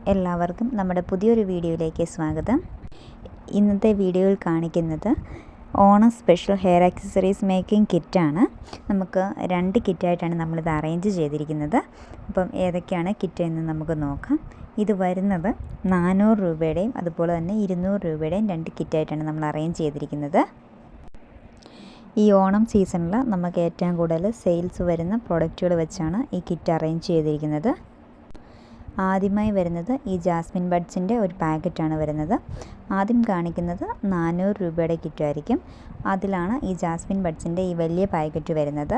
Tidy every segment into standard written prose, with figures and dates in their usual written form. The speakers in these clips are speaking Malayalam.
എല്ലാവർക്കും നമ്മുടെ പുതിയൊരു വീഡിയോയിലേക്ക് സ്വാഗതം. ഇന്നത്തെ വീഡിയോയിൽ കാണിക്കുന്നത് Onam special hair accessories making കിറ്റാണ്. നമുക്ക് 2 കിറ്റായിട്ടാണ് നമ്മളിത് അറേഞ്ച് ചെയ്തിരിക്കുന്നത്. അപ്പം ഏതൊക്കെയാണ് കിറ്റ് എന്ന് നമുക്ക് നോക്കാം. ഇത് വരുന്നത് 400 രൂപയുടെയും അതുപോലെ തന്നെ 200 രൂപയുടെയും 2 കിറ്റായിട്ടാണ് നമ്മൾ അറേഞ്ച് ചെയ്തിരിക്കുന്നത്. ഈ ഓണം സീസണിൽ നമുക്ക് ഏറ്റവും കൂടുതൽ സെയിൽസ് വരുന്ന പ്രൊഡക്റ്റുകൾ വെച്ചാണ് ഈ കിറ്റ് അറേഞ്ച് ചെയ്തിരിക്കുന്നത്. ആദ്യമായി വരുന്നത് ഈ ജാസ്മിൻ ബഡ്സിൻ്റെ ഒരു പാക്കറ്റാണ് വരുന്നത്. ആദ്യം കാണിക്കുന്നത് 400 രൂപയുടെ കിറ്റായിരിക്കും. അതിലാണ് ഈ ജാസ്മിൻ ബഡ്സിൻ്റെ ഈ വലിയ പാക്കറ്റ് വരുന്നത്.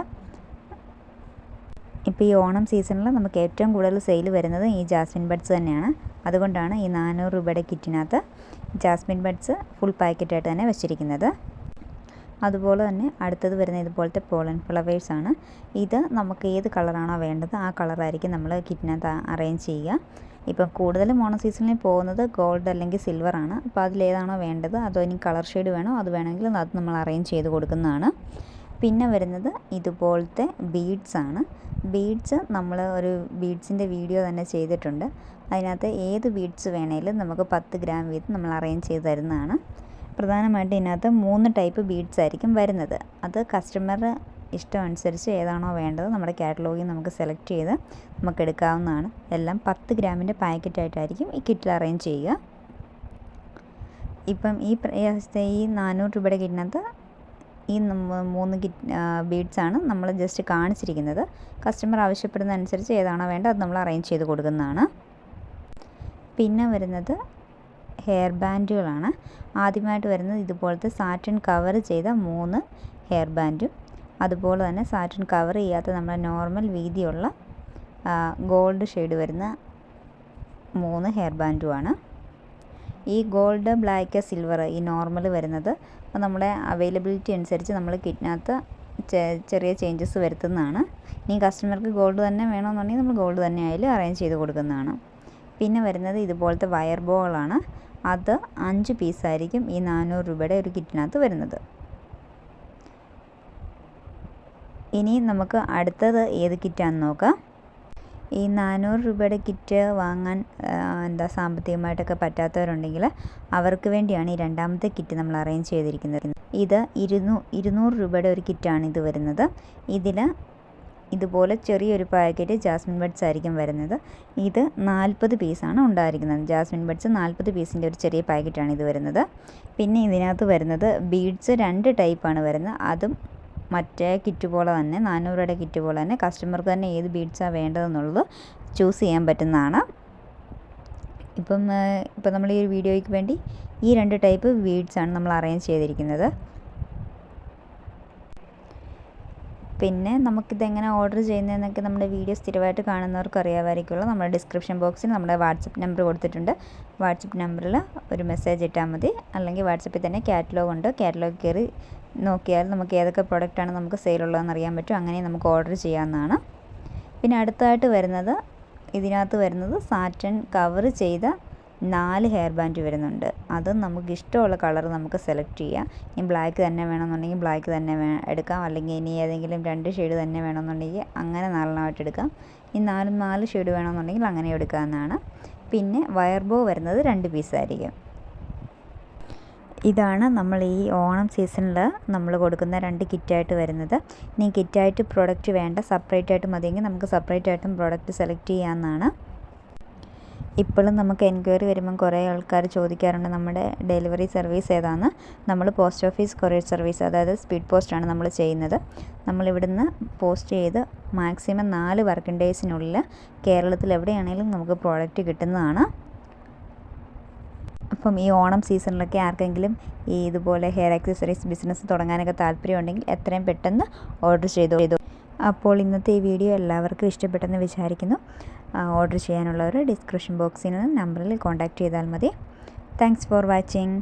ഇപ്പോൾ ഈ ഓണം സീസണിൽ നമുക്ക് ഏറ്റവും കൂടുതൽ സെയിൽ വരുന്നത് ഈ ജാസ്മിൻ ബഡ്സ് തന്നെയാണ്. അതുകൊണ്ടാണ് ഈ 400 രൂപയുടെ കിറ്റിനകത്ത് ജാസ്മിൻ ബഡ്സ് ഫുൾ പാക്കറ്റായിട്ട് തന്നെ വെച്ചിരിക്കുന്നത്. അതുപോലെ തന്നെ അടുത്തത് വരുന്ന ഇതുപോലത്തെ പോളൻ ഫ്ലവേഴ്സാണ്. ഇത് നമുക്ക് ഏത് കളറാണോ വേണ്ടത് ആ കളറായിരിക്കും നമ്മൾ കിറ്റിനകത്ത് അറേഞ്ച് ചെയ്യുക. ഇപ്പം കൂടുതലും ഓണം സീസണിൽ പോകുന്നത് ഗോൾഡ് അല്ലെങ്കിൽ സിൽവറാണ്. അപ്പോൾ അതിലേതാണോ വേണ്ടത്, അതോ ഇനി കളർ ഷെയ്ഡ് വേണോ അത് വേണമെങ്കിൽ അത് നമ്മൾ അറേഞ്ച് ചെയ്ത് കൊടുക്കുന്നതാണ്. പിന്നെ വരുന്നത് ഇതുപോലത്തെ ബീഡ്സാണ്. ബീഡ്സ് നമ്മൾ ഒരു ബീഡ്സിൻ്റെ വീഡിയോ തന്നെ ചെയ്തിട്ടുണ്ട്. അതിനകത്ത് ഏത് ബീഡ്സ് വേണേലും നമുക്ക് 10 ഗ്രാം വീതം നമ്മൾ അറേഞ്ച് ചെയ്ത് തരുന്നതാണ്. പ്രധാനമായിട്ട് ഇതിനകത്ത് 3 ടൈപ്പ് ബീഡ്സ് ആയിരിക്കും വരുന്നത്. അത് കസ്റ്റമറുടെ ഇഷ്ടം അനുസരിച്ച് ഏതാണോ വേണ്ടത് നമ്മുടെ കാറ്റലോഗിൽ നമുക്ക് സെലക്ട് ചെയ്ത് നമുക്ക് എടുക്കാവുന്നതാണ്. എല്ലാം 10 ഗ്രാമിൻ്റെ പാക്കറ്റായിട്ടായിരിക്കും ഈ കിറ്റിൽ അറേഞ്ച് ചെയ്യുക. ഇപ്പം ഈ 400 രൂപയുടെ കിറ്റിനകത്ത് ഈ 3 ബീഡ്സാണ് നമ്മൾ ജസ്റ്റ് കാണിച്ചിരിക്കുന്നത്. കസ്റ്റമർ ആവശ്യപ്പെടുന്ന അനുസരിച്ച് ഏതാണോ വേണ്ടത് അത് നമ്മൾ അറേഞ്ച് ചെയ്ത് കൊടുക്കുന്നതാണ്. പിന്നെ വരുന്നത് ഹെയർ ബാൻഡുകളാണ്. ആദ്യമായിട്ട് വരുന്നത് ഇതുപോലത്തെ സാറ്റിൻ കവർ ചെയ്ത 3 ഹെയർ ബാൻഡും അതുപോലെ തന്നെ സാറ്റിൻ കവർ ചെയ്യാത്ത നമ്മുടെ നോർമൽ വീതിയുള്ള ഗോൾഡ് ഷെയ്ഡ് വരുന്ന 3 ഹെയർ ബാൻഡുമാണ്. ഈ ഗോൾഡ്, ബ്ലാക്ക്, സിൽവർ ഈ നോർമൽ വരുന്നത് നമ്മുടെ അവൈലബിലിറ്റി അനുസരിച്ച് നമ്മൾ കിറ്റിനകത്ത് ചെറിയ ചേഞ്ചസ് വരുത്തുന്നതാണ്. ഇനി കസ്റ്റമർക്ക് ഗോൾഡ് തന്നെ വേണമെന്നുണ്ടെങ്കിൽ നമ്മൾ ഗോൾഡ് തന്നെ ആയാലും അറേഞ്ച് ചെയ്ത് കൊടുക്കുന്നതാണ്. പിന്നെ വരുന്നത് ഇതുപോലത്തെ വയർ ബോളാണ്. അത് 5 പീസായിരിക്കും ഈ 400 രൂപയുടെ ഒരു കിറ്റിനകത്ത് വരുന്നത്. ഇനി നമുക്ക് അടുത്തത് ഏത് കിറ്റാണെന്ന് നോക്കാം. ഈ 400 രൂപയുടെ കിറ്റ് വാങ്ങാൻ സാമ്പത്തികമായിട്ടൊക്കെ പറ്റാത്തവരുണ്ടെങ്കിൽ അവർക്ക് വേണ്ടിയാണ് ഈ രണ്ടാമത്തെ കിറ്റ് നമ്മൾ അറേഞ്ച് ചെയ്തിരിക്കുന്നത്. ഇത് 200 രൂപയുടെ ഒരു കിറ്റാണ് ഇത് വരുന്നത്. ഇതിൽ ഇതുപോലെ ചെറിയൊരു പാക്കറ്റ് ജാസ്മിൻ ബഡ്സ് ആയിരിക്കും വരുന്നത്. ഇത് 40 പീസാണ് ഉണ്ടായിരിക്കുന്നത്. ജാസ്മിൻ ബഡ്സ് 40 പീസിൻ്റെ ഒരു ചെറിയ പാക്കറ്റാണ് ഇത് വരുന്നത്. പിന്നെ ഇതിനകത്ത് വരുന്നത് ബീഡ്സ് 2 ടൈപ്പാണ് വരുന്നത്. അതും മറ്റേ കിറ്റ് പോലെ തന്നെ 400 രൂപയുടെ കിറ്റ് പോലെ തന്നെ കസ്റ്റമർക്ക് തന്നെ ഏത് ബീഡ്സാണ് വേണ്ടതെന്നുള്ളത് ചൂസ് ചെയ്യാൻ പറ്റുന്നതാണ്. ഇപ്പം നമ്മൾ ഈ വീഡിയോയ്ക്ക് വേണ്ടി ഈ 2 ടൈപ്പ് ബീഡ്സാണ് നമ്മൾ അറേഞ്ച് ചെയ്തിരിക്കുന്നത്. പിന്നെ നമുക്കിതെങ്ങനെ ഓർഡർ ചെയ്യുന്നതെന്നൊക്കെ നമ്മുടെ വീഡിയോ സ്ഥിരമായിട്ട് കാണുന്നവർക്ക് അറിയാമായിരിക്കുമല്ലോ. നമ്മുടെ ഡിസ്ക്രിപ്ഷൻ ബോക്സിൽ നമ്മുടെ വാട്സപ്പ് നമ്പർ കൊടുത്തിട്ടുണ്ട്. വാട്സപ്പ് നമ്പറിൽ ഒരു മെസ്സേജ് ഇട്ടാൽ മതി. അല്ലെങ്കിൽ വാട്സപ്പിൽ തന്നെ കാറ്റലോഗ് ഉണ്ട്. കാറ്റലോഗ് കയറി നോക്കിയാൽ നമുക്ക് ഏതൊക്കെ പ്രൊഡക്റ്റാണ് നമുക്ക് സെയിലുള്ളതെന്ന് അറിയാൻ പറ്റും. അങ്ങനെ നമുക്ക് ഓർഡർ ചെയ്യാവുന്നതാണ്. പിന്നെ അടുത്തായിട്ട് വരുന്നത് ഇതിനകത്ത് വരുന്നത് സാറ്റൻ കവർ ചെയ്ത 4 ഹെയർ ബാൻഡ് വരുന്നുണ്ട്. അത് നമുക്ക് ഇഷ്ടമുള്ള കളർ നമുക്ക് സെലക്ട് ചെയ്യാം. ഇനി ബ്ലാക്ക് തന്നെ വേണമെന്നുണ്ടെങ്കിൽ ബ്ലാക്ക് തന്നെ എടുക്കാം. അല്ലെങ്കിൽ ഇനി ഏതെങ്കിലും 2 ഷെയ്ഡ് തന്നെ വേണമെന്നുണ്ടെങ്കിൽ അങ്ങനെ 4 എടുക്കാം. ഈ 4 ഷെയ്ഡ് വേണമെന്നുണ്ടെങ്കിൽ അങ്ങനെ എടുക്കാവുന്നതാണ്. പിന്നെ വയർ ബോ വരുന്നത് 2 പീസായിരിക്കും. ഇതാണ് നമ്മൾ ഈ ഓണം സീസണിൽ നമ്മൾ കൊടുക്കുന്ന 2 കിറ്റായിട്ട് വരുന്നത്. ഇനി കിറ്റായിട്ട് പ്രൊഡക്റ്റ് വേണ്ട, സെപ്പറേറ്റ് ആയിട്ട് മതിയെങ്കിൽ നമുക്ക് സെപ്പറേറ്റ് ആയിട്ടും പ്രൊഡക്റ്റ് സെലക്ട് ചെയ്യാവുന്നതാണ്. ഇപ്പോഴും നമുക്ക് എൻക്വയറി വരുമ്പം കുറേ ആൾക്കാർ ചോദിക്കാറുണ്ട് നമ്മുടെ ഡെലിവറി സർവീസ് ഏതാണെന്ന്. നമ്മൾ പോസ്റ്റ് ഓഫീസ് കൊറിയർ സർവീസ്, അതായത് സ്പീഡ് പോസ്റ്റാണ് നമ്മൾ ചെയ്യുന്നത്. നമ്മളിവിടുന്ന് പോസ്റ്റ് ചെയ്ത് മാക്സിമം 4 വർക്കിംഗ് ഡേയ്സിനുള്ളിൽ കേരളത്തിൽ എവിടെയാണെങ്കിലും നമുക്ക് പ്രോഡക്റ്റ് കിട്ടുന്നതാണ്. അപ്പം ഈ ഓണം സീസണിലൊക്കെ ആർക്കെങ്കിലും ഈ ഇതുപോലെ ഹെയർ ആക്സസറീസ് ബിസിനസ് തുടങ്ങാനൊക്കെ താല്പര്യമുണ്ടെങ്കിൽ എത്രയും പെട്ടെന്ന് ഓർഡർ ചെയ്തു. അപ്പോൾ ഇന്നത്തെ ഈ വീഡിയോ എല്ലാവർക്കും ഇഷ്ടപ്പെട്ടെന്ന് വിചാരിക്കുന്നു. ഓർഡർ ചെയ്യാനുള്ളവർ ഡിസ്ക്രിപ്ഷൻ ബോക്സിൽ നമ്പറിൽ കോൺടാക്റ്റ് ചെയ്താൽ മതി. Thanks for watching.